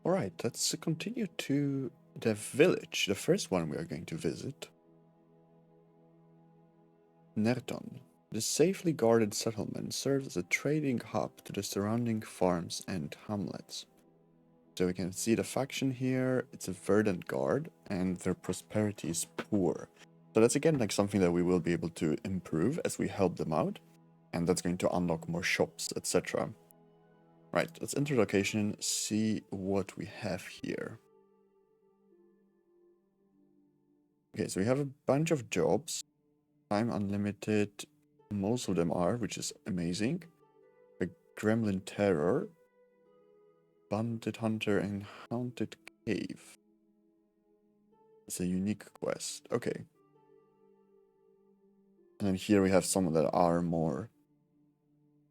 Alright, let's continue to the village, the first one we are going to visit. Nerton. The safely guarded settlement serves as a trading hub to the surrounding farms and hamlets. So we can see the faction here, it's a verdant guard, and their prosperity is poor. So that's again like something that we will be able to improve as we help them out, and that's going to unlock more shops, etc. Right, let's enter location, see what we have here. Okay, so we have a bunch of jobs. Time unlimited, most of them are, which is amazing. A Gremlin Terror, Bandit Hunter, and Haunted Cave. It's a unique quest. Okay. And then here we have some that are more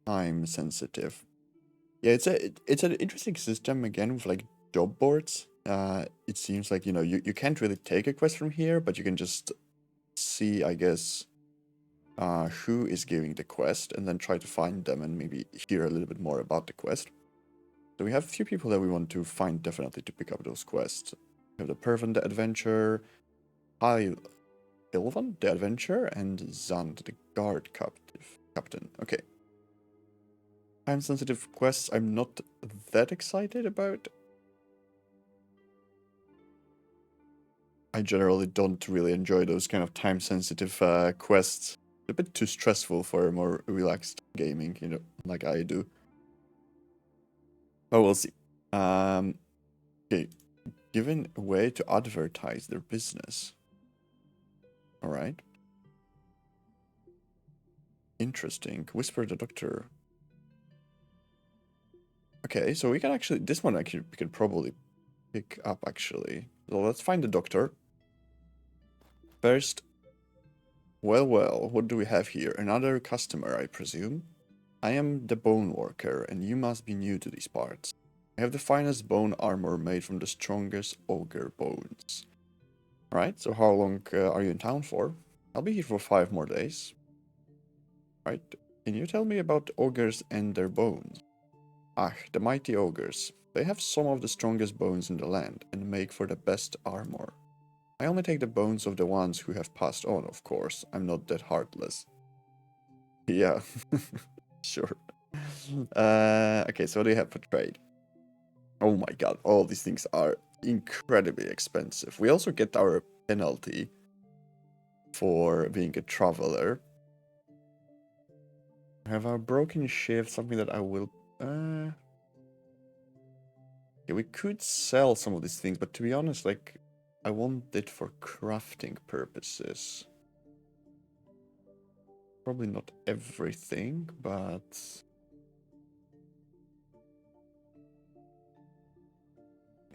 time sensitive. Yeah, it's an interesting system again with like job boards. It seems like you can't really take a quest from here, but you can just see, I guess, who is giving the quest, and then try to find them and maybe hear a little bit more about the quest. So we have a few people that we want to find definitely to pick up those quests. We have the Pervin the Adventurer, Ilvan the Adventurer, and Zand the Guard Captain. Okay. Time-sensitive quests I'm not that excited about. I generally don't really enjoy those kind of time-sensitive quests. A bit too stressful for more relaxed gaming, like I do. Oh, we'll see. Okay. Given a way to advertise their business. Alright. Interesting. Whisper the Doctor. Okay, so we can actually... This one actually we can probably pick up, actually. So let's find the Doctor. First... Well, what do we have here? Another customer, I presume? I am the Bone Worker, and you must be new to these parts. I have the finest bone armor made from the strongest ogre bones. Right, so how long are you in town for? I'll be here for 5 more days. Right, can you tell me about ogres and their bones? Ah, the mighty ogres. They have some of the strongest bones in the land, and make for the best armor. I only take the bones of the ones who have passed on, of course. I'm not that heartless. Yeah, sure. Okay, so what do you have for trade? Oh my god, all these things are incredibly expensive. We also get our penalty for being a traveler. I have our broken shift, something that I will... Yeah, we could sell some of these things, but to be honest, like, I want it for crafting purposes. Probably not everything, but...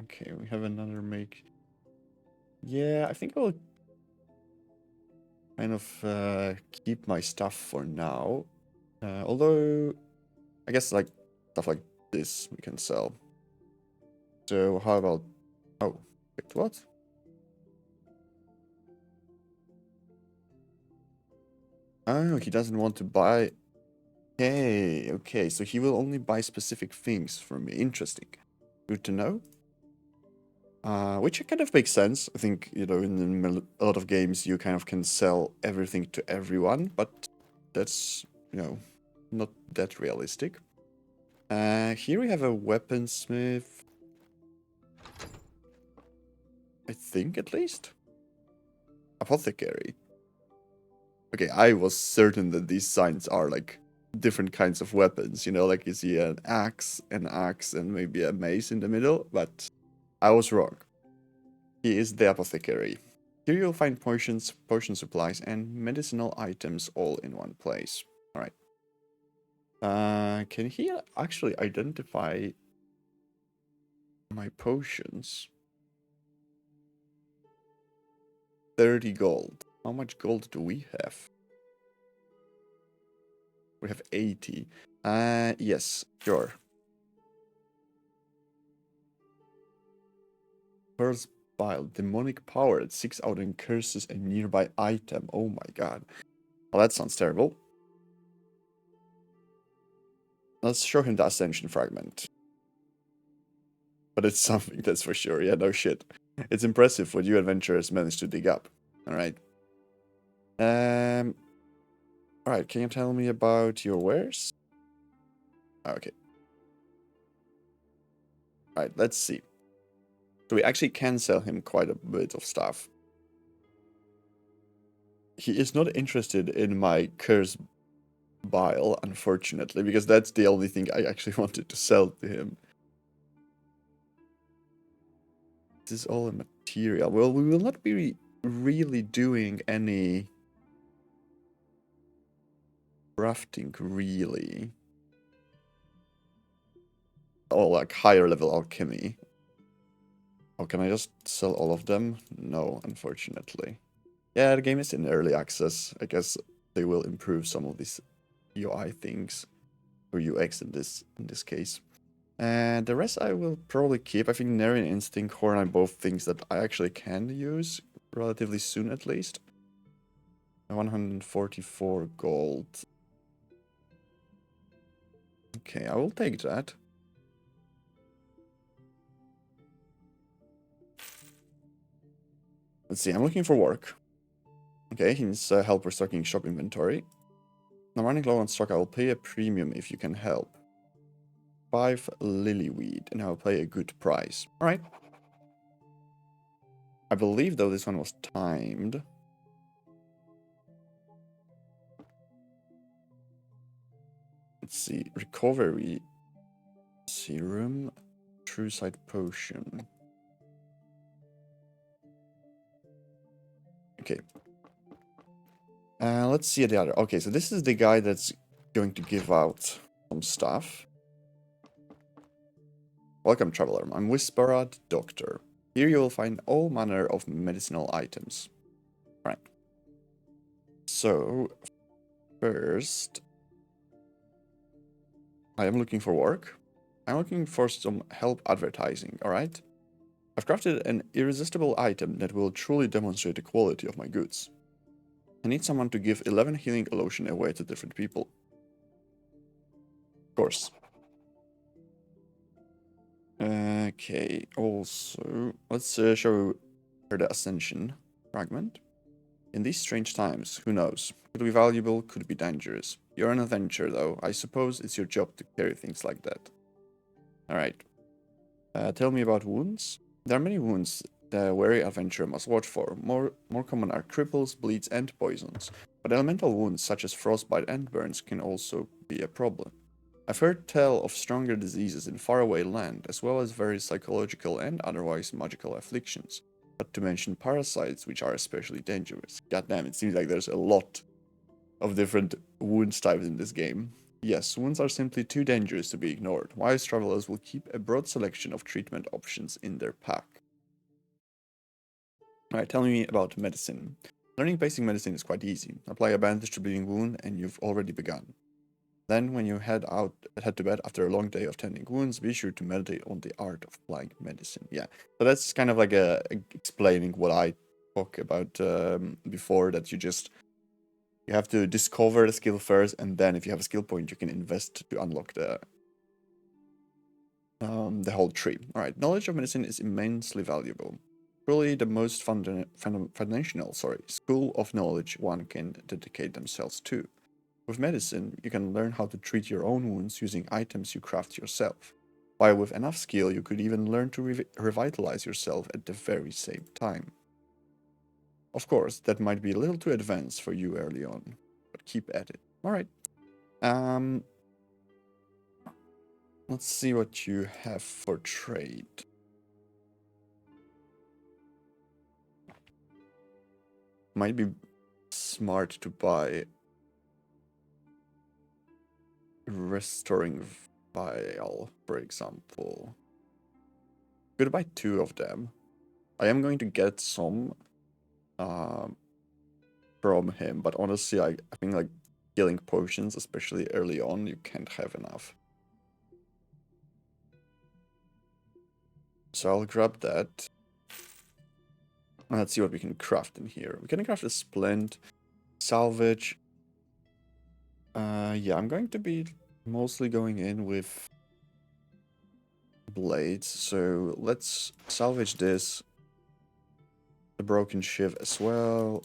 Okay, we have another make... Yeah, I think I'll kind of keep my stuff for now. Although, I guess, like, stuff like this we can sell. So, how about... Oh, wait, what? Oh, he doesn't want to buy... Okay, so he will only buy specific things from me. Interesting. Good to know. Which kind of makes sense. I think, in a lot of games you kind of can sell everything to everyone, but that's, not that realistic. Here we have a weaponsmith. I think, at least. Apothecary. Okay, I was certain that these signs are, like, different kinds of weapons, like you see an axe, and maybe a mace in the middle, but I was wrong. He is the apothecary. Here you'll find potions, potion supplies, and medicinal items all in one place. Alright. Can he actually identify my potions? 30 gold. How much gold do we have? We have 80. Yes, sure. Pearl's Bile, demonic power that seeks out and curses a nearby item. Oh my god. Well, that sounds terrible. Let's show him the Ascension Fragment. but it's something, that's for sure. Yeah, no shit. It's impressive what you adventurers managed to dig up. Alright. Alright, can you tell me about your wares? Okay. Alright, let's see. So we actually can sell him quite a bit of stuff. He is not interested in my curse bile, unfortunately, because that's the only thing I actually wanted to sell to him. This is all a material. Well, we will not be really doing any crafting, really. Or like higher level alchemy. Oh, can I just sell all of them? No, unfortunately. Yeah, the game is in early access. I guess they will improve some of these UI things, or UX in this case. And the rest I will probably keep. I think Nary and Instinct Horn are both things that I actually can use relatively soon at least. 144 gold. Okay, I will take that. Let's see, I'm looking for work. Okay, he needs help restocking shop inventory. I'm running low on stock. I will pay a premium if you can help. 5 lilyweed, and I will pay a good price. Alright. I believe, though, this one was timed. Let's see. Recovery serum. True sight potion. Okay. Let's see the other. Okay, so this is the guy that's going to give out some stuff. Welcome, traveler. I'm Whisperer, Doctor. Here you will find all manner of medicinal items. Right. So, first, I am looking for work. I'm looking for some help advertising, alright? I've crafted an irresistible item that will truly demonstrate the quality of my goods. I need someone to give 11 healing lotion away to different people. Of course. Okay, also, let's show her the Ascension fragment. In these strange times, who knows? Could be valuable, could be dangerous. You're an adventurer, though. I suppose it's your job to carry things like that. Alright. Tell me about wounds. There are many wounds the wary adventurer must watch for. More common are cripples, bleeds, and poisons. But elemental wounds such as frostbite and burns can also be a problem. I've heard tell of stronger diseases in faraway land, as well as various psychological and otherwise magical afflictions. Not to mention parasites, which are especially dangerous. Goddamn, it seems like there's a lot of different wounds types in this game. Yes, wounds are simply too dangerous to be ignored. Wise travelers will keep a broad selection of treatment options in their pack. Alright, tell me about medicine. Learning basic medicine is quite easy. Apply a bandage to bleeding wound and you've already begun. Then, when you head to bed after a long day of tending wounds, be sure to meditate on the art of applying medicine. Yeah, so that's kind of like explaining what I talked about before, that you have to discover the skill first, and then if you have a skill point, you can invest to unlock the whole tree. All right, knowledge of medicine is immensely valuable. Truly the most foundational, school of knowledge one can dedicate themselves to. With medicine, you can learn how to treat your own wounds using items you craft yourself. While with enough skill, you could even learn to revitalize yourself at the very same time. Of course, that might be a little too advanced for you early on, but keep at it. Alright. Let's see what you have for trade. Might be smart to buy restoring vial, for example. Could buy 2 of them. I am going to get some from him, but honestly, I think like healing potions, especially early on, you can't have enough. So I'll grab that. Let's see what we can craft in here. We can craft a splint, salvage. Yeah, I'm going to be mostly going in with blades, so let's salvage this. The broken shiv as well.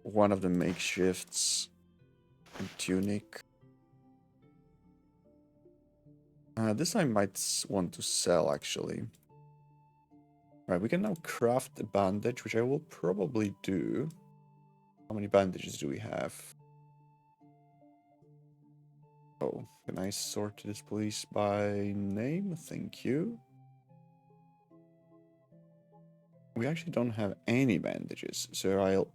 One of the makeshifts. And tunic. This I might want to sell, actually. Alright, we can now craft a bandage, which I will probably do. How many bandages do we have? Oh, can I sort this please by name? Thank you. We actually don't have any bandages, so I'll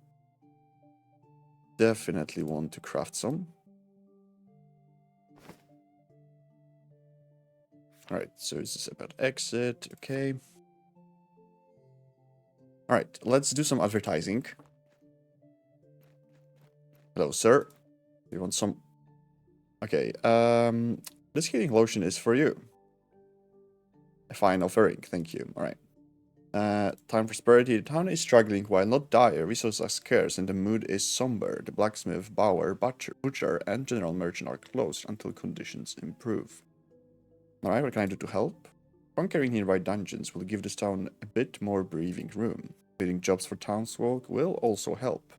definitely want to craft some. Alright, so this is about exit, okay. Alright, let's do some advertising. Hello, sir. Do you want some? Okay, this healing lotion is for you. A fine offering, thank you. Alright. Time prosperity. The town is struggling while not dire. Resources are scarce and the mood is somber. The blacksmith, bower, butcher, and general merchant are closed until conditions improve. Alright, what can I do to help? Conquering nearby dungeons will give this town a bit more breathing room. Creating jobs for townsfolk will also help.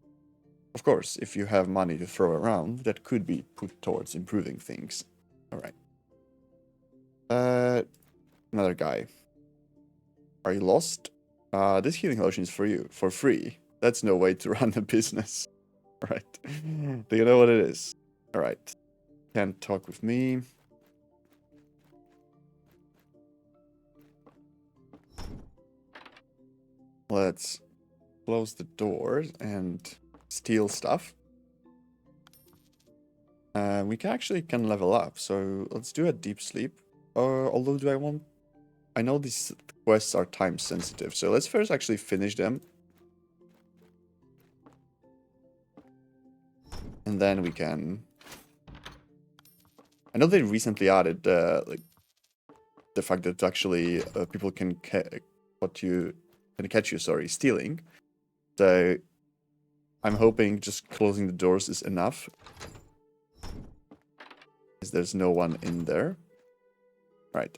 Of course, if you have money to throw around, that could be put towards improving things. Alright. Another guy. Are you lost? This healing lotion is for you, for free. That's no way to run a business. Right. Do you know what it is? Alright. Can't talk with me. Let's close the doors and steal stuff. We can level up, so let's do a deep sleep. Although do I want... I know these quests are time sensitive, so let's first actually finish them. And then we can... I know they recently added like the fact that actually people can catch you, stealing. So I'm hoping just closing the doors is enough. Because there's no one in there. Right.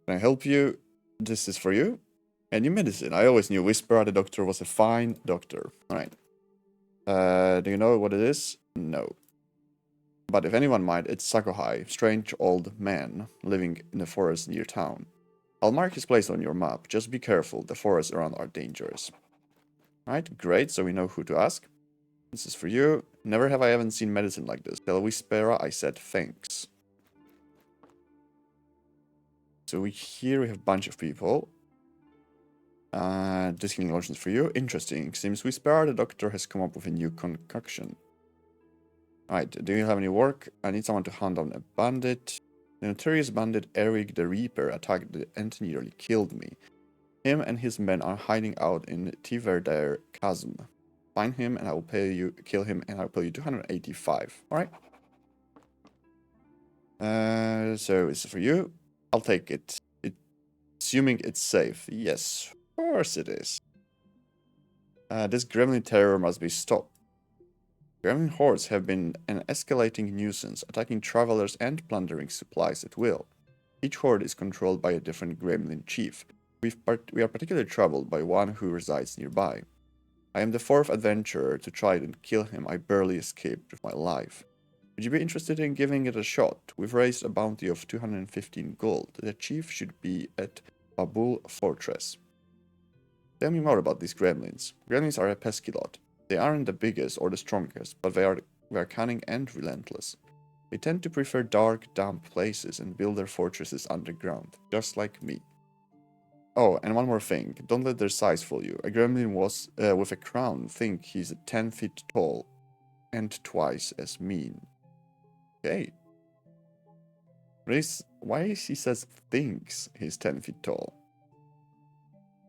Can I help you? This is for you. And your medicine. I always knew Whisper, the doctor, was a fine doctor. Alright. Do you know what it is? No. But if anyone might, it's Sakohai, strange old man living in the forest near town. I'll mark his place on your map. Just be careful, the forests around are dangerous. Alright, great, so we know who to ask. This is for you. Never have I ever seen medicine like this. Tell Whispera I said thanks. So here we have a bunch of people. This healing lotion is for you. Interesting. Seems Whispera the doctor has come up with a new concoction. Alright, do you have any work? I need someone to hunt down a bandit. The notorious bandit Eric the Reaper attacked and nearly killed me. Him and his men are hiding out in Tiverdare Chasm. Find him and I will pay you, kill him and I will pay you 285. Alright. So it's for you. I'll take it. Assuming it's safe. Yes, of course it is. This gremlin terror must be stopped. Gremlin hordes have been an escalating nuisance, attacking travelers and plundering supplies at will. Each horde is controlled by a different gremlin chief. We are particularly troubled by one who resides nearby. I am the fourth adventurer to try and kill him. I barely escaped with my life. Would you be interested in giving it a shot? We've raised a bounty of 215 gold. The chief should be at Babul Fortress. Tell me more about these gremlins. Gremlins are a pesky lot. They aren't the biggest or the strongest, but they are cunning and relentless. They tend to prefer dark, damp places and build their fortresses underground, just like me. Oh, and one more thing. Don't let their size fool you. A gremlin was with a crown. Think he's 10 feet tall and twice as mean. Okay. Why he says thinks he's 10 feet tall?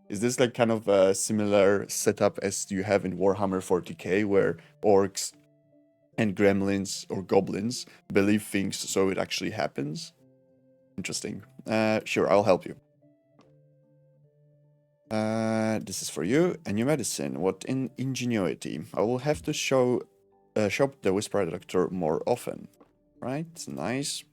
Is this like kind of a similar setup as you have in Warhammer 40k, where orcs and gremlins or goblins believe things so it actually happens? Interesting. Sure, I'll help you. This is for you. A new medicine. What in ingenuity. I will have to shop the Whisper Doctor more often. Right, nice.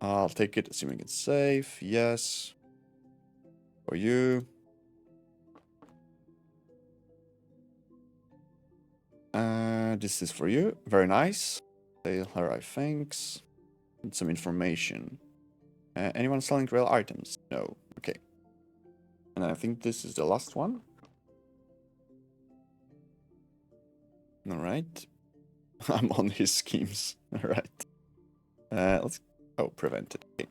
I'll take it, assuming it's safe. Yes. For you. This is for you. Very nice. Tell her I thanks. And some information. Anyone selling rare items? No. Okay. And I think this is the last one. Alright. I'm on his schemes. Alright. Let's... Oh, prevented. Okay.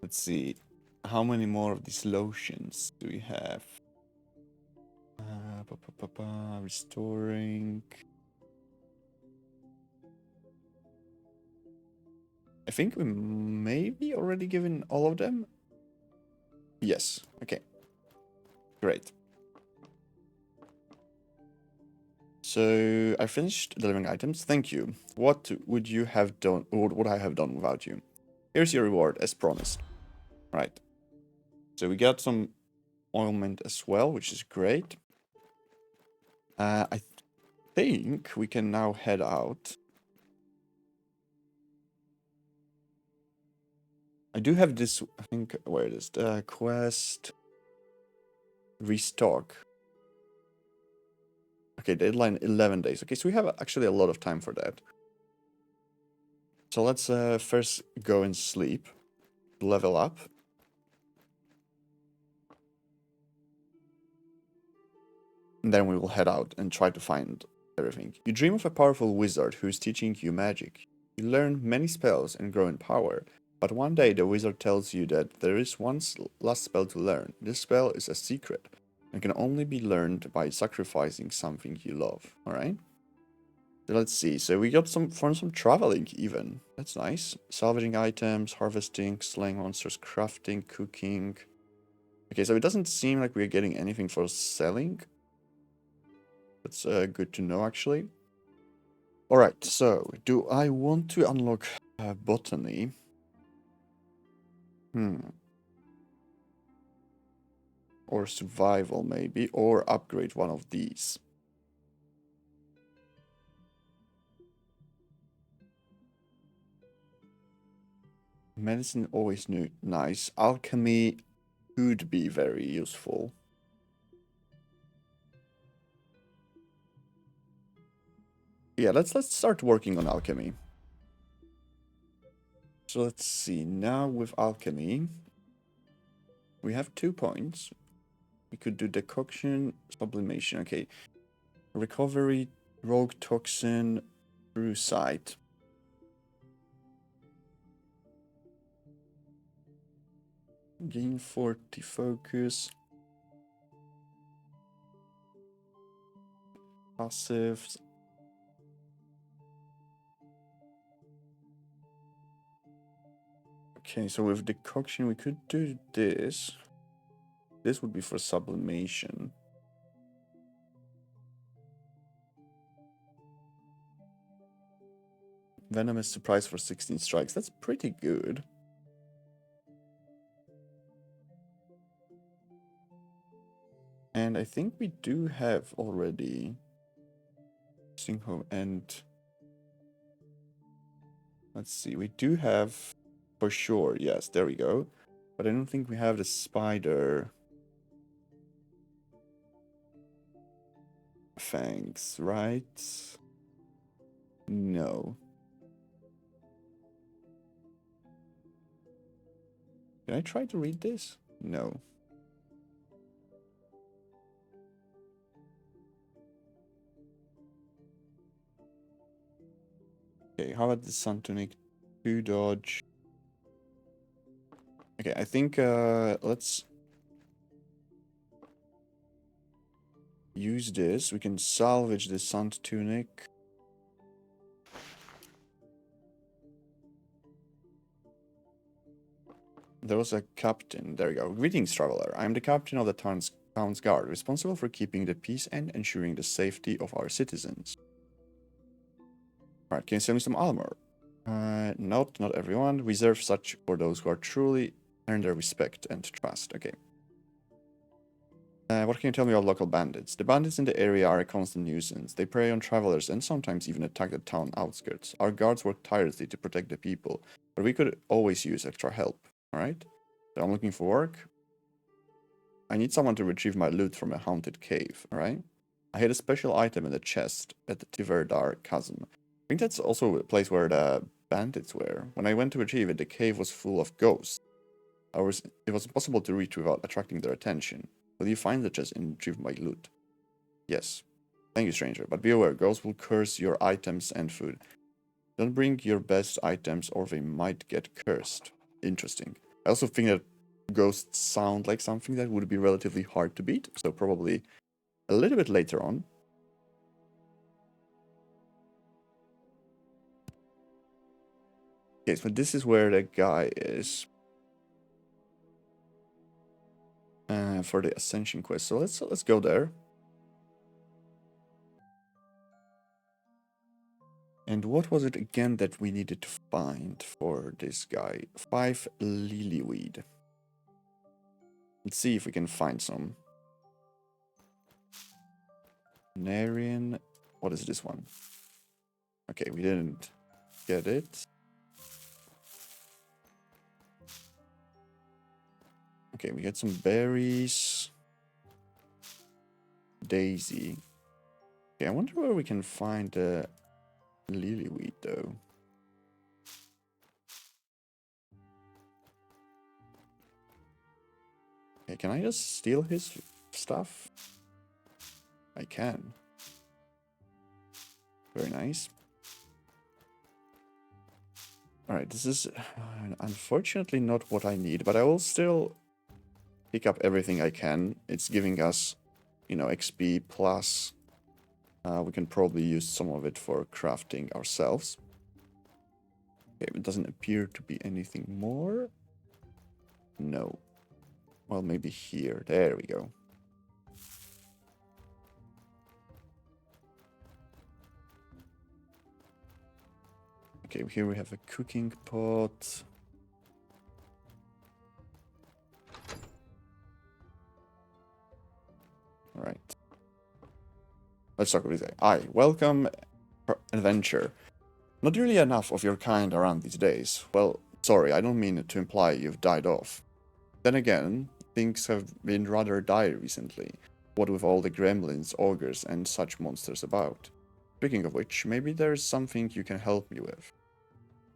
Let's see. How many more of these lotions do we have? Restoring. I think we maybe already given all of them. Yes. Okay. Great. So I finished delivering items. Thank you. What would you have done? What would I have done without you? Here's your reward, as promised. Right. So we got some ointment as well, which is great. I think we can now head out. I do have this, I think, where it is, the quest restock. Okay, deadline 11 days. Okay, so we have actually a lot of time for that. So let's first go and sleep, level up. And then we will head out and try to find everything. You dream of a powerful wizard who is teaching you magic. You learn many spells and grow in power. But one day the wizard tells you that there is one last spell to learn. This spell is a secret and can only be learned by sacrificing something you love. Alright? So let's see. So we got some traveling even. That's nice. Salvaging items, harvesting, slaying monsters, crafting, cooking. Okay, so it doesn't seem like we're getting anything for selling. That's good to know, actually. Alright, so do I want to unlock botany? Or survival, maybe, or upgrade one of these. Medicine always nice. Alchemy could be very useful. Yeah, let's start working on alchemy. So let's see. Now with alchemy, we have 2 points. We could do decoction, sublimation. Okay. Recovery, rogue toxin, through sight. Gain 40 focus. Passives. Okay, so with decoction we could do this. This would be for sublimation. Venomous surprise for 16 strikes. That's pretty good. And I think we do have already Singhole and... Let's see, we do have for sure, yes, there we go. But I don't think we have the spider fangs, right? No. Can I try to read this? No. Okay, how about the Sun Tunic? 2 dodge. Okay, I think let's use this. We can salvage the Sun Tunic. There was a captain. There we go. Greetings, traveler. I am the captain of the town's guard, responsible for keeping the peace and ensuring the safety of our citizens. Alright, can you sell me some armor? Not everyone. Reserve such for those who are truly earn their respect and trust. Okay. What can you tell me about local bandits? The bandits in the area are a constant nuisance. They prey on travelers and sometimes even attack the town outskirts. Our guards work tirelessly to protect the people, But we could always use extra help, alright? So I'm looking for work. I need someone to retrieve my loot from a haunted cave, alright? I hid a special item in the chest at the Tiverdar chasm. I think that's also a place where the bandits were. When I went to retrieve it, the cave was full of ghosts. It was impossible to reach without attracting their attention. Will you find the chest and retrieve my loot? Yes. Thank you, stranger. But be aware, ghosts will curse your items and food. Don't bring your best items or they might get cursed. Interesting. I also think that ghosts sound like something that would be relatively hard to beat, so probably a little bit later on. Okay, so this is where the guy is. For the Ascension quest. So let's go there. And what was it again that we needed to find for this guy? 5 lilyweed. Let's see if we can find some. Narian. What is this one? Okay, we didn't get it. Okay, we get some berries. Daisy. Okay, I wonder where we can find the lilyweed though. Okay, can I just steal his stuff? I can. Very nice. Alright, this is unfortunately not what I need, but I will still pick up everything I can. It's giving us, you know, XP plus. We can probably use some of it for crafting ourselves. Okay, it doesn't appear to be anything more. No. Well, maybe here. There we go. Okay, here we have a cooking pot. All right. Let's talk about this guy. Welcome, adventure. Not really enough of your kind around these days. Well, sorry, I don't mean to imply you've died off. Then again, things have been rather dire recently. What with all the gremlins, ogres, and such monsters about. Speaking of which, maybe there's something you can help me with.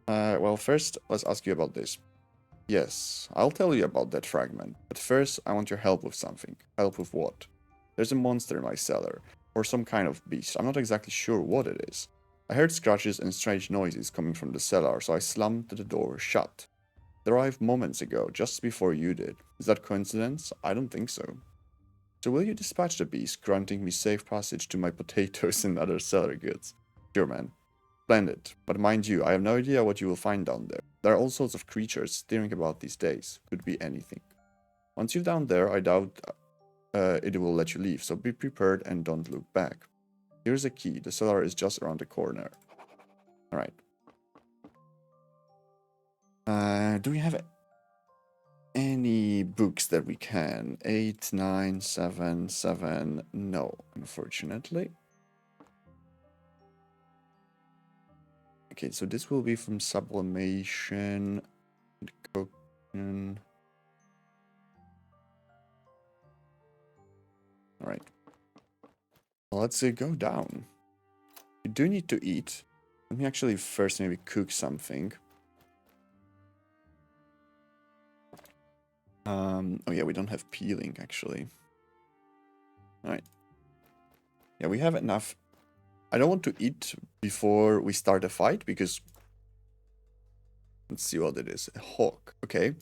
Well, first, let's ask you about this. Yes, I'll tell you about that fragment, but first, I want your help with something. Help with what? There's a monster in my cellar, or some kind of beast. I'm not exactly sure what it is. I heard scratches and strange noises coming from the cellar, so I slammed the door shut. It arrived moments ago, just before you did. Is that coincidence? I don't think so. So will you dispatch the beast, granting me safe passage to my potatoes and other cellar goods? Sure, man. Splendid. But mind you, I have no idea what you will find down there. There are all sorts of creatures steering about these days. Could be anything. Once you're down there, I doubt it will let you leave, so be prepared and don't look back. Here's a key. The cellar is just around the corner. Alright. Do we have any books that we can? 8, 9, 7, 7. No, unfortunately. Okay, so this will be from sublimation. Alright. Well, let's go down. We do need to eat. Let me actually first maybe cook something. Oh yeah, we don't have peeling actually. Alright. Yeah, we have enough. I don't want to eat before we start a fight because... Let's see what it is. A hawk. Okay.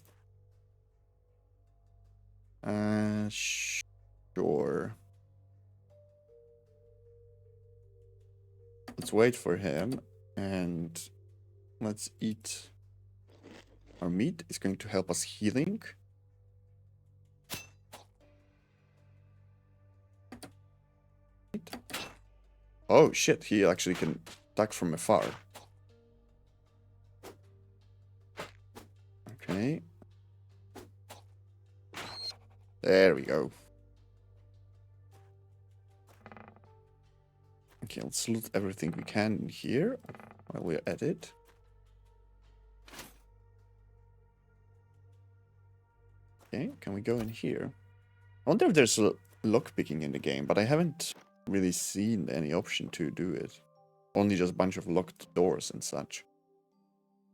Sure. Let's wait for him and let's eat our meat. It's going to help us healing. Oh shit, he actually can attack from afar. Okay. There we go. Okay, let's loot everything we can in here while we're at it. Okay, can we go in here? I wonder if there's a lockpicking in the game, but I haven't really seen any option to do it. Only just a bunch of locked doors and such.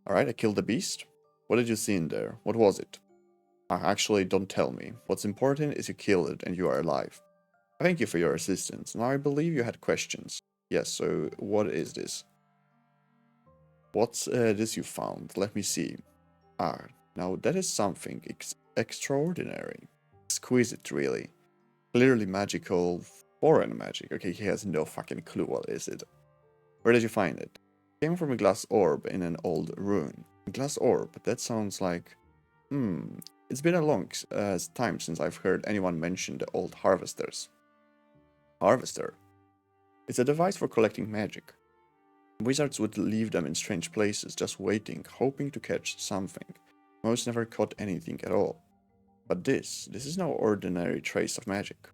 Alright, I killed the beast. What did you see in there? What was it? Actually, don't tell me. What's important is you killed it and you are alive. Thank you for your assistance. Now I believe you had questions. Yes, so what is this? What's this you found? Let me see. Now that is something extraordinary. Exquisite, really. Clearly magical, foreign magic. Okay, he has no fucking clue what is it. Where did you find it? It came from a glass orb in an old ruin. A glass orb, that sounds like... It's been a long time since I've heard anyone mention the old harvesters. Harvester? It's a device for collecting magic. Wizards would leave them in strange places, just waiting, hoping to catch something. Most never caught anything at all. But this is no ordinary trace of magic.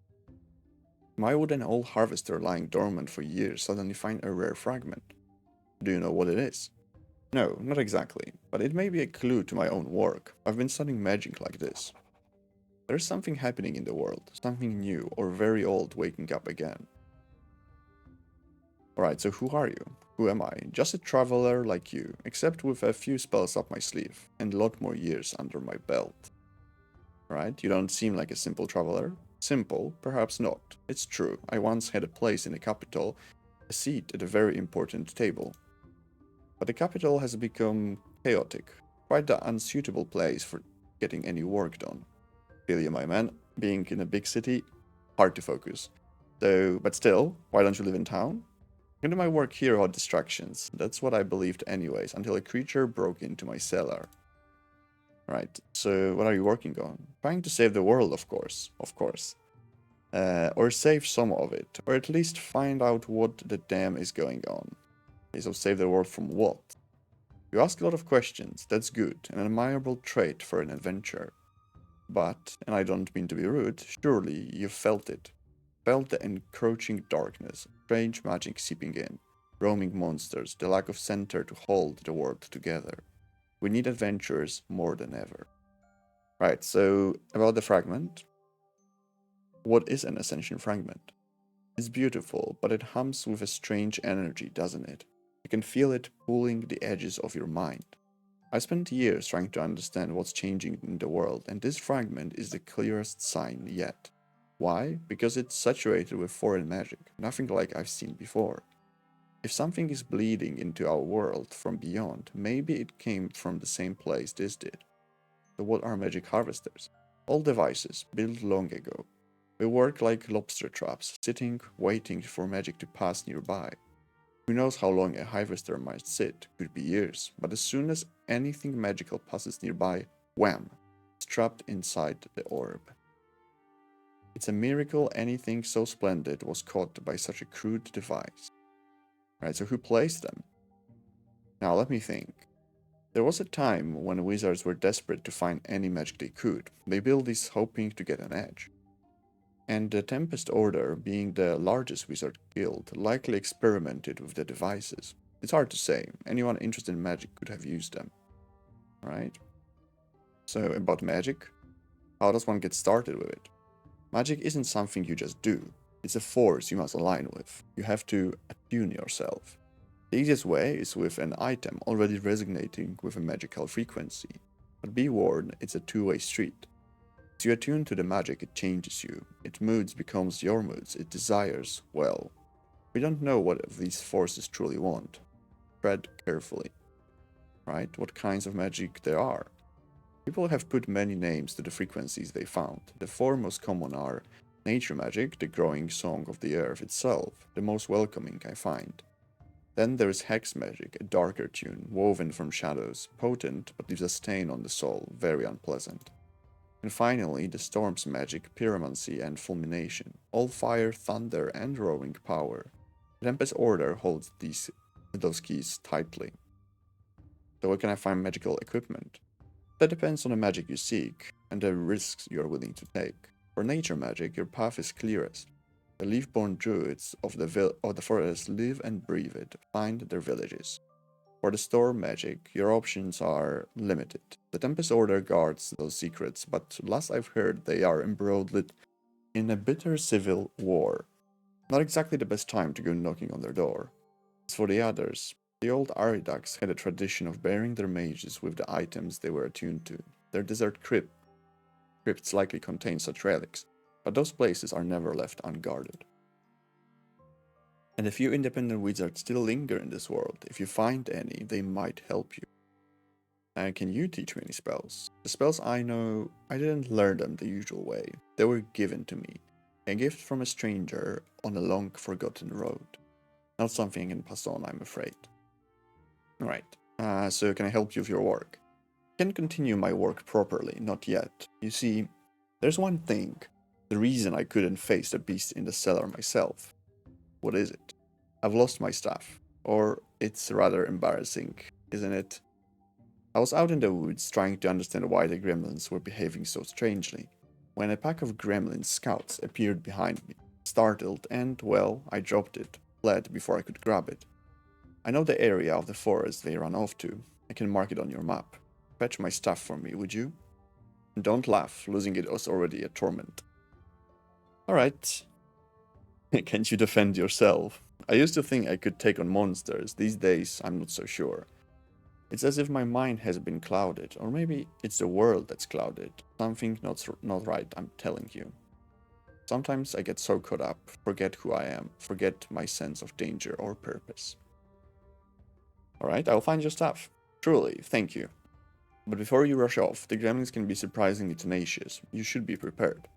Why would an old harvester lying dormant for years suddenly find a rare fragment? Do you know what it is? No, not exactly, but it may be a clue to my own work. I've been studying magic like this. There's something happening in the world, something new or very old waking up again. Alright, so who are you? Who am I? Just a traveler like you, except with a few spells up my sleeve, and a lot more years under my belt. Right? You don't seem like a simple traveler. Simple? Perhaps not. It's true, I once had a place in the capital, a seat at a very important table. But the capital has become chaotic, quite the unsuitable place for getting any work done. Feel you, my man. Being in a big city, hard to focus. So, but still, why don't you live in town? I can do my work here without distractions. That's what I believed anyways, until a creature broke into my cellar. Right, so what are you working on? Trying to save the world, of course. Of course. Or save some of it, or at least find out what the damn is going on. Okay, so save the world from what? You ask a lot of questions, that's good, an admirable trait for an adventurer. But, and I don't mean to be rude, surely you felt it. Felt the encroaching darkness, strange magic seeping in, roaming monsters, the lack of center to hold the world together. We need adventurers more than ever. Right, so about the fragment. What is an ascension fragment? It's beautiful, but it hums with a strange energy, doesn't it? You can feel it pulling the edges of your mind. I spent years trying to understand what's changing in the world, and this fragment is the clearest sign yet. Why? Because it's saturated with foreign magic, nothing like I've seen before. If something is bleeding into our world from beyond, maybe it came from the same place this did. So what are magic harvesters? All devices built long ago. They work like lobster traps, sitting, waiting for magic to pass nearby. Who knows how long a harvester might sit, could be years, but as soon as anything magical passes nearby, wham, it's trapped inside the orb. It's a miracle anything so splendid was caught by such a crude device. Right, so who placed them? Now let me think. There was a time when wizards were desperate to find any magic they could. They built these hoping to get an edge. And the Tempest Order, being the largest wizard guild, likely experimented with the devices. It's hard to say, anyone interested in magic could have used them. Right? So, about magic? How does one get started with it? Magic isn't something you just do, it's a force you must align with. You have to attune yourself. The easiest way is with an item already resonating with a magical frequency. But be warned, it's a two-way street. As you attune to the magic, it changes you. Its moods becomes your moods. It desires, well, we don't know what these forces truly want. Tread carefully. Right? What kinds of magic there are. People have put many names to the frequencies they found. The four most common are nature magic, the growing song of the earth itself, the most welcoming I find. Then there is hex magic, a darker tune, woven from shadows, potent but leaves a stain on the soul, very unpleasant. And finally, the storm's magic, pyromancy and fulmination, all fire, thunder and roaring power. The Tempest Order holds those keys tightly. So where can I find magical equipment? That depends on the magic you seek, and the risks you are willing to take. For nature magic, your path is clearest. The leaf-born druids of the forest live and breathe it, find their villages. For the storm magic, your options are limited. The Tempest Order guards those secrets, but last I've heard they are embroiled in a bitter civil war. Not exactly the best time to go knocking on their door. As for the others, the old Aridax had a tradition of burying their mages with the items they were attuned to. Their desert crypts likely contain such relics, but those places are never left unguarded. And a few independent wizards still linger in this world. If you find any, they might help you. And can you teach me any spells? The spells I know, I didn't learn them the usual way. They were given to me. A gift from a stranger on a long forgotten road. Not something I can pass on, I'm afraid. Alright, so can I help you with your work? I can continue my work properly, not yet. You see, there's one thing. The reason I couldn't face the beast in the cellar myself. What is it? I've lost my stuff. Or it's rather embarrassing, isn't it? I was out in the woods trying to understand why the gremlins were behaving so strangely, when a pack of gremlin scouts appeared behind me. Startled and, well, I dropped it, fled before I could grab it. I know the area of the forest they ran off to. I can mark it on your map. Fetch my stuff for me, would you? And don't laugh, losing it was already a torment. Alright. Can't you defend yourself? I used to think I could take on monsters. These days, I'm not so sure. It's as if my mind has been clouded, or maybe it's the world that's clouded. Something not right, I'm telling you. Sometimes I get so caught up, forget who I am, forget my sense of danger or purpose. Alright, I'll find your stuff. Truly, thank you. But before you rush off, the gremlins can be surprisingly tenacious. You should be prepared.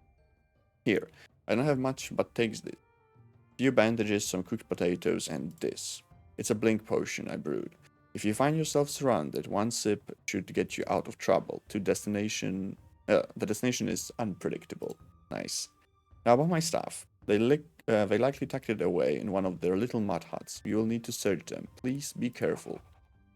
Here, I don't have much, but take this. A few bandages, some cooked potatoes, and this. It's a blink potion I brewed. If you find yourself surrounded, one sip should get you out of trouble. The destination is unpredictable. Nice. Now about my staff. They likely tucked it away in one of their little mud huts. You will need to search them. Please be careful.